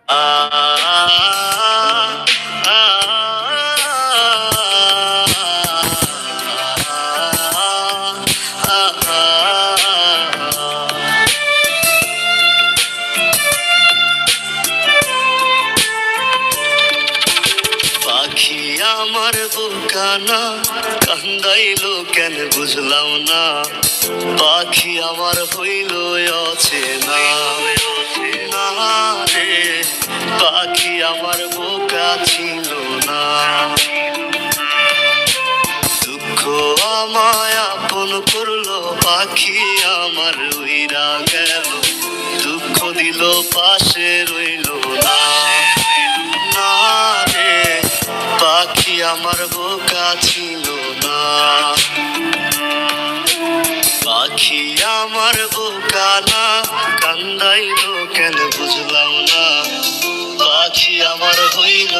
আ আ পাখি আমার বুকানা কান্দাইলো কেন বুঝলাম না, পাখি আমার হইল অচেনা না রে, পাখি আমার বোকা ছিল না। দুঃখ আমায় আপন করলো, পাখি আমার উইরা গেল, দুঃখ দিল পাশে রইল না না রে, পাখি আমার বোকা ছিল না। পাখি আমার বোকা না কান্দাইলো কেন বুঝলাম না, পাখি আমার হইল